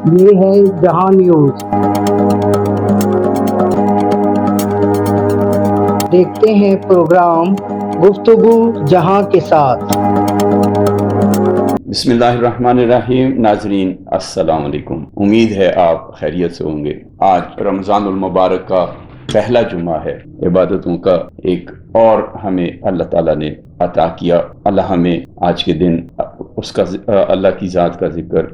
یہ ہے جہاں نیوز۔ دیکھتے ہیں پروگرام گفتگو جہاں کے ساتھ۔ بسم اللہ الرحمن الرحیم۔ ناظرین السلام علیکم، امید ہے آپ خیریت سے ہوں گے۔ آج رمضان المبارک کا پہلا جمعہ ہے، عبادتوں کا ایک اور ہمیں اللہ تعالیٰ نے عطا کیا۔ اللہ ہمیں آج کے دن اس کا اللہ کی ذات کا ذکر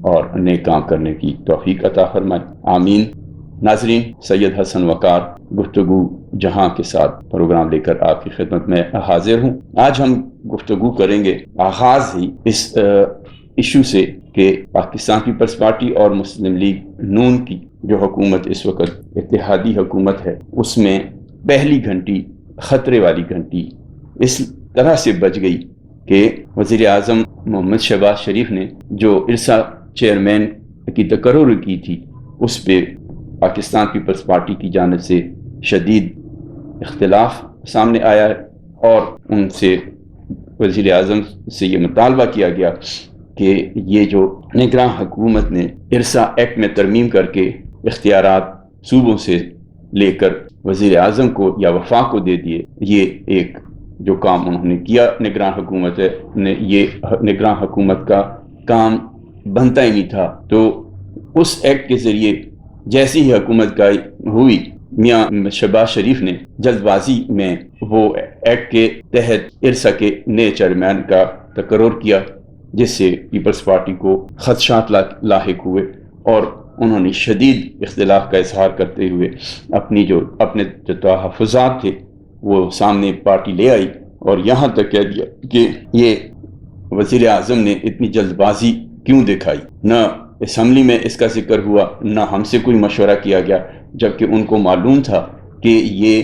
اور نیک کام کرنے کی توفیق عطا فرمائے، آمین۔ ناظرین، سید حسن وقار گفتگو جہاں کے ساتھ پروگرام لے کر آپ کی خدمت میں حاضر ہوں۔ آج ہم گفتگو کریں گے آغاز ہی اس ایشو سے کہ پاکستان پیپلز پارٹی اور مسلم لیگ نون کی جو حکومت اس وقت اتحادی حکومت ہے، اس میں پہلی گھنٹی، خطرے والی گھنٹی اس طرح سے بج گئی کہ وزیر اعظم محمد شہباز شریف نے جو ارسا چیئرمین کی تقرر کی تھی، اس پہ پاکستان پیپلز پارٹی کی جانب سے شدید اختلاف سامنے آیا ہے، اور ان سے وزیر اعظم سے یہ مطالبہ کیا گیا کہ یہ جو نگراں حکومت نے ارسا ایکٹ میں ترمیم کر کے اختیارات صوبوں سے لے کر وزیر اعظم کو یا وفاق کو دے دیے، یہ ایک جو کام انہوں نے کیا نگراں حکومت نے، یہ نگراں حکومت کا کام بنتا ہی نہیں تھا۔ تو اس ایکٹ کے ذریعے جیسی ہی حکومت کا ہوئی، میاں شہباز شریف نے جلد بازی میں وہ ایکٹ کے تحت ارسا کے نئے چیئرمین کا تقرر کیا، جس سے پیپلز پارٹی کو خدشات لاحق ہوئے، اور انہوں نے شدید اختلاف کا اظہار کرتے ہوئے اپنے جو تحفظات تھے وہ سامنے پارٹی لے آئی، اور یہاں تک کہہ دیا کہ یہ وزیر اعظم نے اتنی جلد بازی کیوں دکھائی، نہ اسمبلی میں اس کا ذکر ہوا، نہ ہم سے کوئی مشورہ کیا گیا، جبکہ ان کو معلوم تھا کہ یہ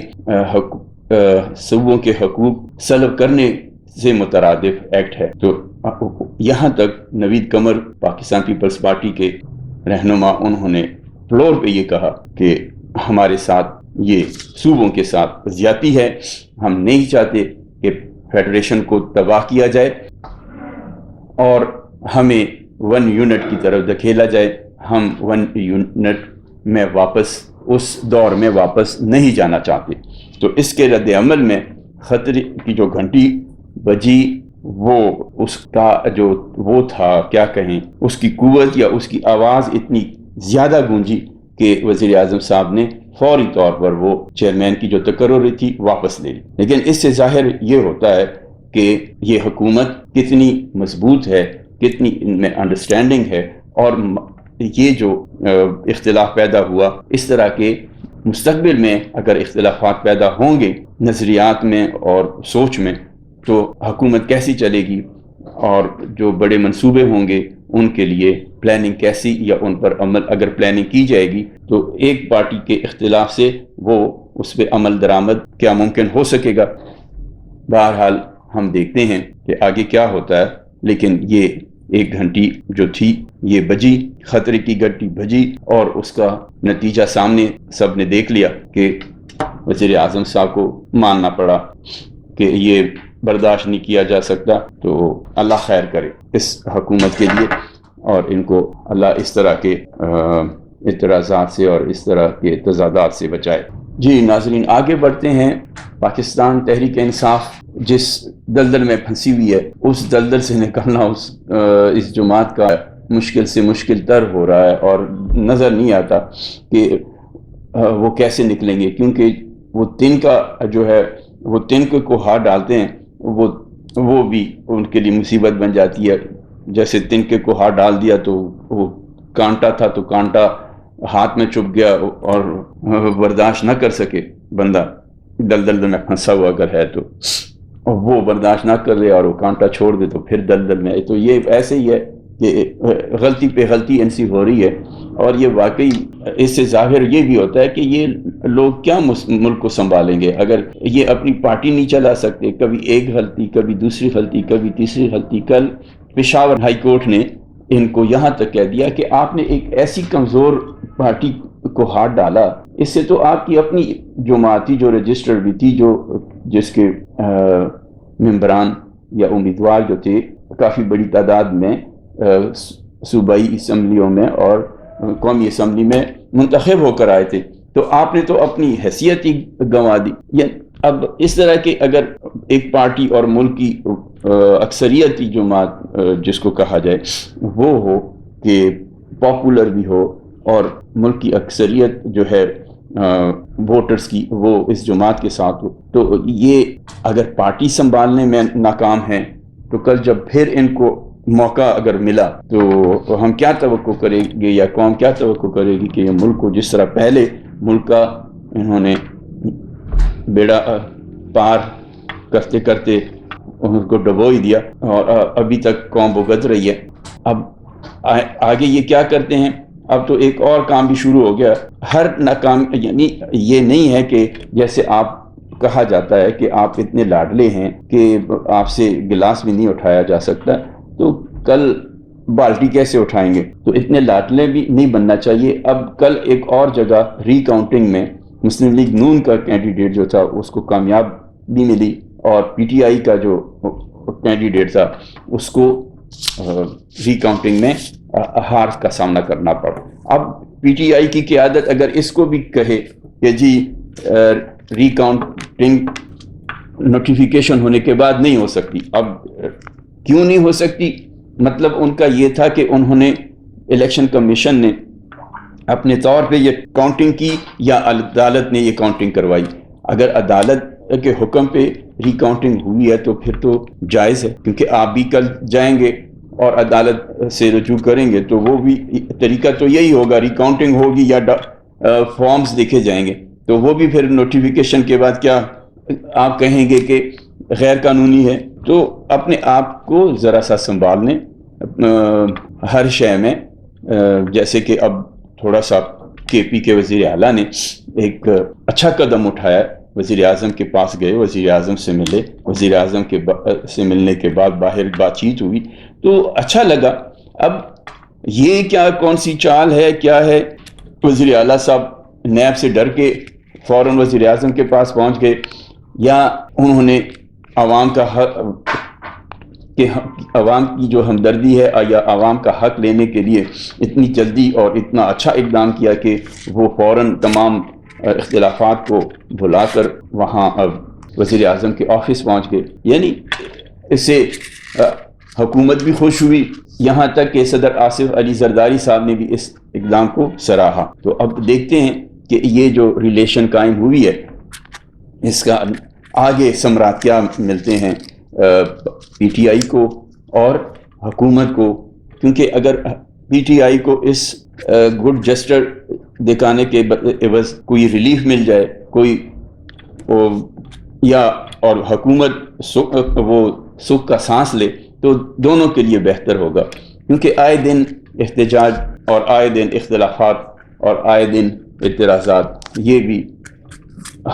صوبوں کے حقوق سلب کرنے سے مترادف ایکٹ ہے۔ تو یہاں تک نوید قمر پاکستان پیپلز پارٹی کے رہنما، انہوں نے فلور پہ یہ کہا کہ ہمارے ساتھ یہ صوبوں کے ساتھ زیادتی ہے، ہم نہیں چاہتے کہ فیڈریشن کو تباہ کیا جائے اور ہمیں ون یونٹ کی طرف دھکیلا جائے، ہم ون یونٹ میں واپس اس دور میں واپس نہیں جانا چاہتے۔ تو اس کے رد عمل میں خطرے کی جو گھنٹی بجی، وہ اس کا جو وہ تھا، کیا کہیں، اس کی قوت یا اس کی آواز اتنی زیادہ گونجی کہ وزیر اعظم صاحب نے فوری طور پر وہ چیئرمین کی جو تقرر تھی واپس لے لی۔ لیکن اس سے ظاہر یہ ہوتا ہے کہ یہ حکومت کتنی مضبوط ہے، کتنی ان میں انڈرسٹینڈنگ ہے، اور یہ جو اختلاف پیدا ہوا، اس طرح کے مستقبل میں اگر اختلافات پیدا ہوں گے نظریات میں اور سوچ میں، تو حکومت کیسی چلے گی، اور جو بڑے منصوبے ہوں گے ان کے لیے پلاننگ کیسی، یا ان پر عمل اگر پلاننگ کی جائے گی تو ایک پارٹی کے اختلاف سے وہ اس پہ عمل درآمد کیا ممکن ہو سکے گا۔ بہرحال ہم دیکھتے ہیں کہ آگے کیا ہوتا ہے، لیکن یہ ایک گھنٹی جو تھی یہ بجی، خطرے کی گھنٹی بجی، اور اس کا نتیجہ سامنے سب نے دیکھ لیا کہ وزیر اعظم صاحب کو ماننا پڑا کہ یہ برداشت نہیں کیا جا سکتا۔ تو اللہ خیر کرے اس حکومت کے لیے، اور ان کو اللہ اس طرح کے اعتراضات سے اور اس طرح کے تضادات سے بچائے۔ جی ناظرین، آگے بڑھتے ہیں۔ پاکستان تحریک انصاف جس دلدل میں پھنسی ہوئی ہے، اس دلدل سے نکلنا اس جماعت کا مشکل سے مشکل تر ہو رہا ہے، اور نظر نہیں آتا کہ وہ کیسے نکلیں گے، کیونکہ وہ تنکا جو ہے، وہ تنک کو ہاتھ ڈالتے ہیں، وہ بھی ان کے لیے مصیبت بن جاتی ہے۔ جیسے تنکے کو ہاتھ ڈال دیا تو وہ کانٹا تھا، تو کانٹا ہاتھ میں چپ گیا اور برداشت نہ کر سکے بندہ، دلدل میں پھنسا ہوا اگر ہے تو وہ برداشت نہ کر لے اور وہ کانٹا چھوڑ دے تو پھر دلدل میں۔ تو یہ ایسے ہی ہے کہ غلطی پہ غلطی ان سی ہو رہی ہے، اور یہ واقعی اس سے ظاہر یہ بھی ہوتا ہے کہ یہ لوگ کیا ملک کو سنبھالیں گے اگر یہ اپنی پارٹی نہیں چلا سکتے۔ کبھی ایک غلطی، کبھی دوسری غلطی، کبھی تیسری غلطی۔ کل پشاور ہائی کورٹ نے ان کو یہاں تک کہہ دیا کہ آپ نے ایک ایسی کمزور پارٹی کو ہاتھ ڈالا، اس سے تو آپ کی اپنی جماعتی جو رجسٹر بھی تھی، جس کے ممبران یا امیدوار جو تھے کافی بڑی تعداد میں صوبائی اسمبلیوں میں اور قومی اسمبلی میں منتخب ہو کر آئے تھے، تو آپ نے تو اپنی حیثیت ہی گنوا دی۔ اب اس طرح کے اگر ایک پارٹی اور ملک کی اکثریتی جماعت جس کو کہا جائے وہ ہو کہ پاپولر بھی ہو اور ملک کی اکثریت جو ہے ووٹرز کی وہ اس جماعت کے ساتھ ہو، تو یہ اگر پارٹی سنبھالنے میں ناکام ہیں تو کل جب پھر ان کو موقع اگر ملا تو ہم کیا توقع کریں گے یا قوم کیا توقع کرے گی کہ یہ ملک کو جس طرح پہلے ملک کا انہوں نے بیڑا پار کرتے کرتے ان کو ڈبو ہی دیا اور ابھی تک قوم بھگت رہی ہے۔ اب آگے یہ کیا کرتے ہیں؟ اب تو ایک اور کام بھی شروع ہو گیا، ہر ناکام، یعنی یہ نہیں ہے کہ جیسے آپ کہا جاتا ہے کہ آپ اتنے لاڈلے ہیں کہ آپ سے گلاس بھی نہیں اٹھایا جا سکتا، تو کل بالٹی کیسے اٹھائیں گے؟ تو اتنے لاڈلے بھی نہیں بننا چاہیے۔ اب کل ایک اور جگہ ری کاؤنٹنگ میں مسلم لیگ نون کا کینڈیڈیٹ جو تھا اس کو کامیابی ملی اور پی ٹی آئی کا جو کینڈیڈیٹ تھا اس کو ری کاؤنٹنگ میں ہار کا سامنا کرنا پڑا۔ اب پی ٹی آئی کی قیادت اگر اس کو بھی کہے کہ جی ری کاؤنٹنگ نوٹیفیکیشن ہونے کے بعد نہیں ہو سکتی، اب کیوں نہیں ہو سکتی؟ مطلب ان کا یہ تھا کہ انہوں نے الیکشن کمیشن نے اپنے طور پہ یہ کاؤنٹنگ کی یا عدالت نے یہ کاؤنٹنگ کروائی۔ اگر عدالت کے حکم پہ ری کاؤنٹنگ ہوئی ہے تو پھر تو جائز ہے، کیونکہ آپ بھی کل جائیں گے اور عدالت سے رجوع کریں گے تو وہ بھی طریقہ تو یہی ہوگا، ری کاؤنٹنگ ہوگی یا فارمز دیکھے جائیں گے، تو وہ بھی پھر نوٹیفیکیشن کے بعد کیا آپ کہیں گے کہ غیر قانونی ہے؟ تو اپنے آپ کو ذرا سا سنبھال لیں ہر شے میں۔ جیسے کہ اب تھوڑا سا کے پی کے وزیر اعلیٰ نے ایک اچھا قدم اٹھایا، وزیر اعظم کے پاس گئے، وزیر اعظم سے ملے، وزیر اعظم سے ملنے کے بعد باہر بات چیت ہوئی تو اچھا لگا۔ اب یہ کیا کون سی چال ہے، کیا ہے؟ وزیر اعلیٰ صاحب نیب سے ڈر کے فوراً وزیر اعظم کے پاس پہنچ گئے، یا انہوں نے عوام کا حق کہ عوام کی جو ہمدردی ہے یا عوام کا حق لینے کے لیے اتنی جلدی اور اتنا اچھا اقدام کیا کہ وہ فوراً تمام اختلافات کو بھلا کر وہاں وزیر اعظم کے آفس پہنچ گئے۔ یعنی اس سے حکومت بھی خوش ہوئی، یہاں تک کہ صدر آصف علی زرداری صاحب نے بھی اس اقدام کو سراہا۔ تو اب دیکھتے ہیں کہ یہ جو ریلیشن قائم ہوئی ہے اس کا آگے ثمرات کیا ملتے ہیں پی ٹی آئی کو اور حکومت کو، کیونکہ اگر پی ٹی آئی کو اس گڈ جسٹر دکھانے کے عوض کوئی ریلیف مل جائے، کوئی یا اور حکومت وہ سکھ کا سانس لے تو دونوں کے لیے بہتر ہوگا، کیونکہ آئے دن احتجاج اور آئے دن اختلافات اور آئے دن اعتراضات یہ بھی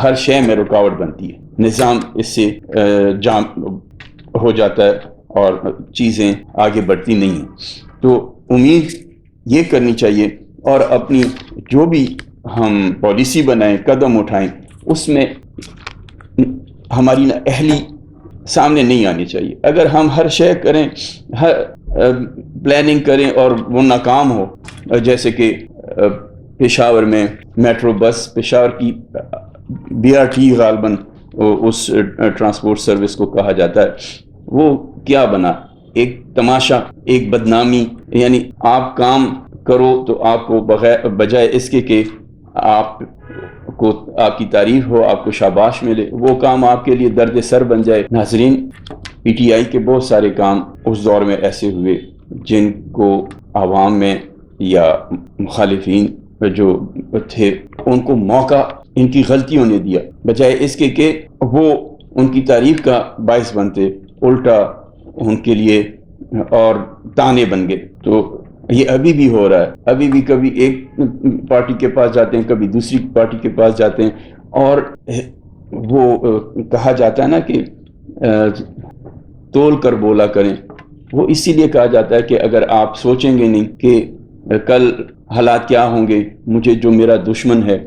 ہر شے میں رکاوٹ بنتی ہے، نظام اس سے جام ہو جاتا ہے اور چیزیں آگے بڑھتی نہیں ہیں۔ تو امید یہ کرنی چاہیے اور اپنی جو بھی ہم پالیسی بنائیں، قدم اٹھائیں، اس میں ہماری اہلی سامنے نہیں آنی چاہیے۔ اگر ہم ہر شے کریں، ہر پلاننگ کریں اور وہ ناکام ہو، جیسے کہ پشاور میں میٹرو بس، پشاور کی بی آر ٹی غالباً اس ٹرانسپورٹ سروس کو کہا جاتا ہے، وہ کیا بنا؟ ایک تماشا، ایک بدنامی۔ یعنی آپ کام کرو تو آپ کو بجائے اس کے کہ آپ کی تعریف ہو، آپ کو شاباش ملے، وہ کام آپ کے لیے درد سر بن جائے۔ ناظرین، پی ٹی آئی کے بہت سارے کام اس دور میں ایسے ہوئے جن کو عوام میں یا مخالفین جو تھے ان کو موقع ان کی غلطیوں نے دیا، بجائے اس کے کہ وہ ان کی تعریف کا باعث بنتے، الٹا ان کے لیے اور تانے بن گئے۔ تو یہ ابھی بھی ہو رہا ہے، ابھی بھی کبھی ایک پارٹی کے پاس جاتے ہیں، کبھی دوسری پارٹی کے پاس جاتے ہیں، اور وہ کہا جاتا ہے نا کہ تول کر بولا کریں، وہ اسی لیے کہا جاتا ہے کہ اگر آپ سوچیں گے نہیں کہ کل حالات کیا ہوں گے، مجھے جو میرا دشمن ہے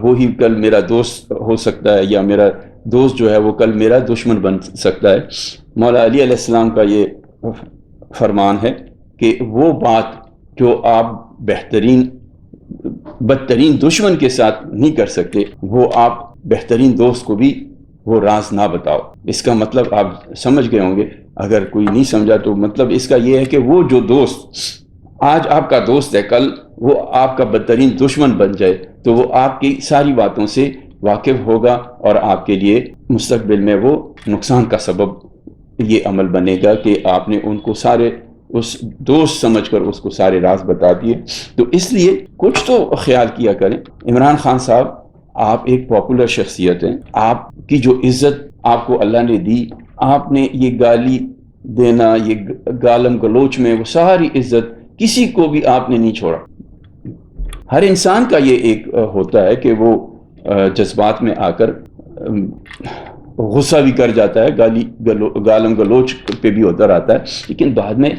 وہی کل میرا دوست ہو سکتا ہے، یا میرا دوست جو ہے وہ کل میرا دشمن بن سکتا ہے۔ مولا علی علیہ السلام کا یہ فرمان ہے کہ وہ بات جو آپ بدترین دشمن کے ساتھ نہیں کر سکتے، وہ آپ بہترین دوست کو بھی وہ راز نہ بتاؤ۔ اس کا مطلب آپ سمجھ گئے ہوں گے، اگر کوئی نہیں سمجھا تو مطلب اس کا یہ ہے کہ وہ جو دوست آج آپ کا دوست ہے، کل وہ آپ کا بدترین دشمن بن جائے تو وہ آپ کی ساری باتوں سے واقف ہوگا اور آپ کے لیے مستقبل میں وہ نقصان کا سبب یہ عمل بنے گا کہ آپ نے ان کو سارے اس دوست سمجھ کر اس کو سارے راز بتا دیے۔ تو اس لیے کچھ تو خیال کیا کریں۔ عمران خان صاحب، آپ ایک پاپولر شخصیت ہیں، آپ کی جو عزت آپ کو اللہ نے دی، آپ نے یہ گالی دینا، یہ گالم گلوچ میں وہ ساری عزت کسی کو بھی آپ نے نہیں چھوڑا۔ ہر انسان کا یہ ایک ہوتا ہے کہ وہ جذبات میں آ کر غصہ بھی کر جاتا ہے، گالم گلوچ پہ بھی اتر آتا ہے، لیکن بعد میں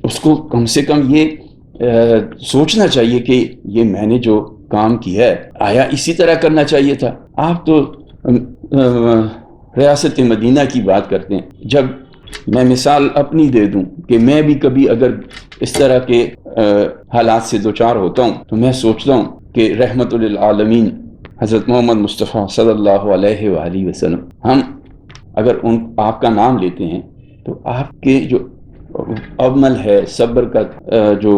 اس کو کم سے کم یہ سوچنا چاہیے کہ یہ میں نے جو کام کیا ہے آیا اسی طرح کرنا چاہیے تھا۔ آپ تو ریاست مدینہ کی بات کرتے ہیں، جب میں مثال اپنی دے دوں کہ میں بھی کبھی اگر اس طرح کے حالات سے دوچار ہوتا ہوں تو میں سوچتا ہوں کہ رحمت للعالمین حضرت محمد مصطفیٰ صلی اللہ علیہ وآلہ وسلم، ہم اگر آپ کا نام لیتے ہیں تو آپ کے جو عمل ہے صبر کا، جو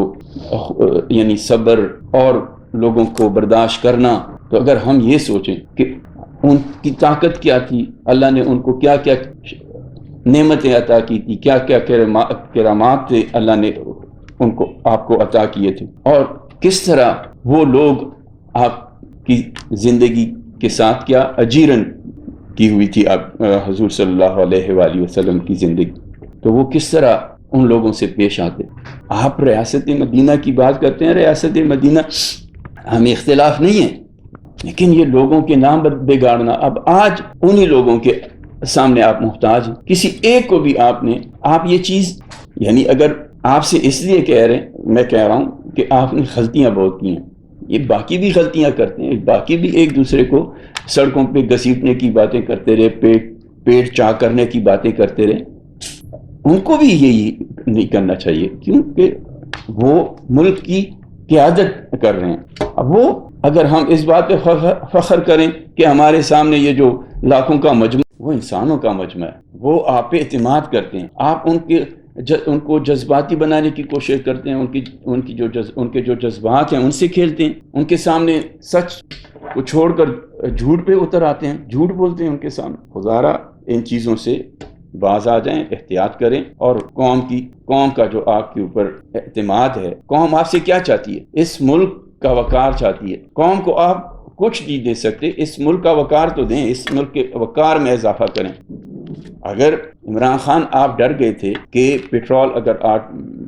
یعنی صبر اور لوگوں کو برداشت کرنا، تو اگر ہم یہ سوچیں کہ ان کی طاقت کیا تھی، اللہ نے ان کو کیا کیا نعمتیں عطا کی تھی، کیا کیا کرامات تھے اللہ نے آپ کو عطا کیے تھے، اور کس طرح وہ لوگ آپ کی زندگی کے ساتھ کیا اجیرن کی ہوئی تھی آپ حضور صلی اللہ علیہ وآلہ وسلم کی زندگی، تو وہ کس طرح ان لوگوں سے پیش آتے۔ آپ ریاست مدینہ کی بات کرتے ہیں، ریاست مدینہ ہمیں اختلاف نہیں ہے، لیکن یہ لوگوں کے نام بگاڑنا، اب آج انہی لوگوں کے سامنے آپ محتاج ہیں، کسی ایک کو بھی آپ یہ چیز، یعنی اگر آپ سے اس لیے میں کہہ رہا ہوں کہ آپ نے غلطیاں بہت کی ہیں، یہ باقی بھی غلطیاں کرتے ہیں، باقی بھی ایک دوسرے کو سڑکوں پہ گھسیٹنے کی باتیں کرتے رہے، پیٹ چاک کرنے کی باتیں کرتے رہے، ان کو بھی یہی نہیں کرنا چاہیے، کیونکہ وہ ملک کی قیادت کر رہے ہیں۔ اب وہ اگر ہم اس بات پہ فخر کریں کہ ہمارے سامنے یہ جو لاکھوں کا مجموعہ، وہ انسانوں کا مجموعہ ہے، وہ آپ پہ اعتماد کرتے ہیں، آپ ان کو جذباتی بنانے کی کوشش کرتے ہیں، ان کے جو جذبات ہیں ان سے کھیلتے ہیں، ان کے سامنے سچ کو چھوڑ کر جھوٹ پہ اتر آتے ہیں، جھوٹ بولتے ہیں ان کے سامنے۔ خدارا ان چیزوں سے باز آ جائیں، احتیاط کریں، اور قوم کا جو آپ کے اوپر اعتماد ہے، قوم آپ سے کیا چاہتی ہے؟ اس ملک کا وقار چاہتی ہے۔ قوم کو آپ کچھ نہیں دے سکتے، اس ملک کا وقار تو دیں، اس ملک کے وقار میں اضافہ کریں۔ اگر عمران خان آپ ڈر گئے تھے کہ پیٹرول اگر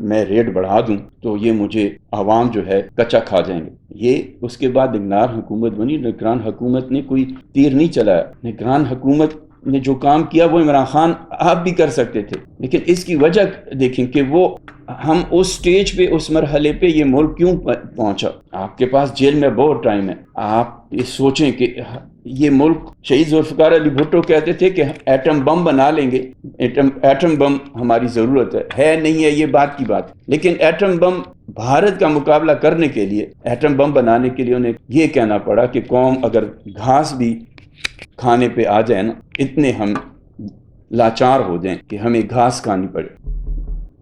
میں ریٹ بڑھا دوں تو یہ مجھے عوام جو ہے کچا کھا جائیں گے، یہ اس کے بعد نگران حکومت بنی۔ نگران حکومت نے کوئی تیر نہیں چلایا، نگران حکومت نے جو کام کیا وہ عمران خان آپ بھی کر سکتے تھے، لیکن اس کی وجہ دیکھیں کہ وہ ہم اس سٹیج پہ، اس مرحلے پہ یہ ملک کیوں پہنچا۔ آپ کے پاس جیل میں بہت ٹائم ہے، آپ یہ سوچیں کہ یہ ملک، شہید ذوالفقار علی بھٹو کہتے تھے کہ ایٹم بم بنا لیں گے، ایٹم بم ہماری ضرورت ہے نہیں ہے، یہ بات کی بات، لیکن ایٹم بم بھارت کا مقابلہ کرنے کے لیے، ایٹم بم بنانے کے لیے انہیں یہ کہنا پڑا کہ قوم اگر گھاس بھی کھانے پہ آ جائے نا، اتنے ہم لاچار ہو جائیں کہ ہمیں گھاس کھانی پڑے،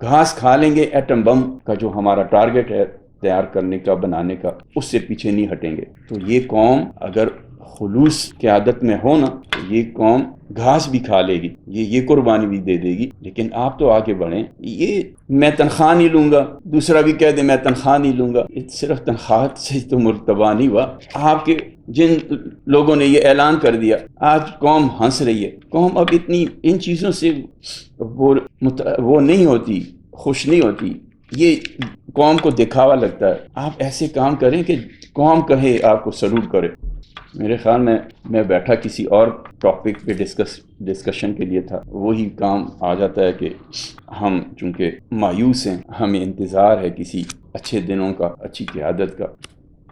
گھاس کھا لیں گے، ایٹم بم کا جو ہمارا ٹارگٹ ہے تیار کرنے کا، بنانے کا، اس سے پیچھے نہیں ہٹیں گے۔ تو یہ قوم اگر خلوص قیادت میں ہو نا تو یہ قوم گھاس بھی کھا لے گی، یہ قربانی بھی دے دے گی، لیکن آپ تو آگے بڑھیں۔ یہ میں تنخواہ نہیں لوں گا، دوسرا بھی کہہ دے میں تنخواہ نہیں لوں گا، صرف تنخواہ سے تو مرتبہ نہیں ہوا۔ آپ کے جن لوگوں نے یہ اعلان کر دیا، آج قوم ہنس رہی ہے، قوم اب اتنی ان چیزوں سے وہ نہیں ہوتی، خوش نہیں ہوتی، یہ قوم کو دکھاوا لگتا ہے۔ آپ ایسے کام کریں کہ قوم کہے، آپ کو سلوٹ کرے۔ میرے خیال میں بیٹھا کسی اور ٹاپک پہ ڈسکشن کے لیے تھا، وہی کام آ جاتا ہے کہ ہم چونکہ مایوس ہیں، ہمیں انتظار ہے کسی اچھے دنوں کا، اچھی قیادت کا،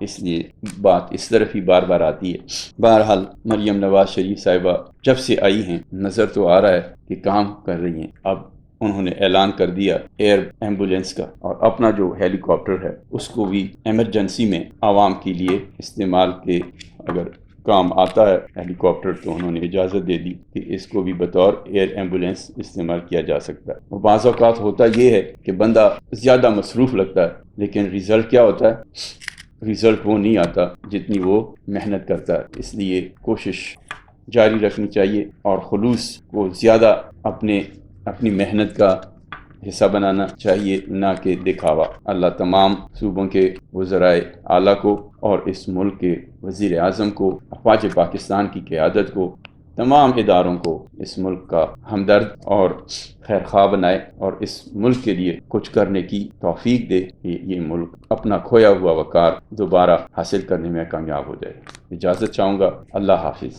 اس لیے بات اس طرف ہی بار بار آتی ہے۔ بہرحال مریم نواز شریف صاحبہ جب سے آئی ہیں، نظر تو آ رہا ہے کہ کام کر رہی ہیں۔ اب انہوں نے اعلان کر دیا ایئر ایمبولینس کا، اور اپنا جو ہیلی کاپٹر ہے اس کو بھی ایمرجنسی میں عوام کے لیے استعمال کے اگر کام آتا ہے ہیلی کاپٹر تو انہوں نے اجازت دے دی کہ اس کو بھی بطور ایئر ایمبولینس استعمال کیا جا سکتا ہے۔ اور بعض اوقات ہوتا یہ ہے کہ بندہ زیادہ مصروف لگتا ہے، لیکن ریزلٹ کیا ہوتا ہے؟ ریزلٹ وہ نہیں آتا جتنی وہ محنت کرتا ہے۔ اس لیے کوشش جاری رکھنی چاہیے اور خلوص کو زیادہ اپنی محنت کا حصہ بنانا چاہیے، نہ کہ دکھاوا۔ اللہ تمام صوبوں کے وزرائے اعلیٰ کو اور اس ملک کے وزیر اعظم کو، افواج پاکستان کی قیادت کو، تمام اداروں کو اس ملک کا ہمدرد اور خیر خواہ بنائے اور اس ملک کے لیے کچھ کرنے کی توفیق دے کہ یہ ملک اپنا کھویا ہوا وقار دوبارہ حاصل کرنے میں کامیاب ہو جائے۔ اجازت چاہوں گا۔ اللہ حافظ۔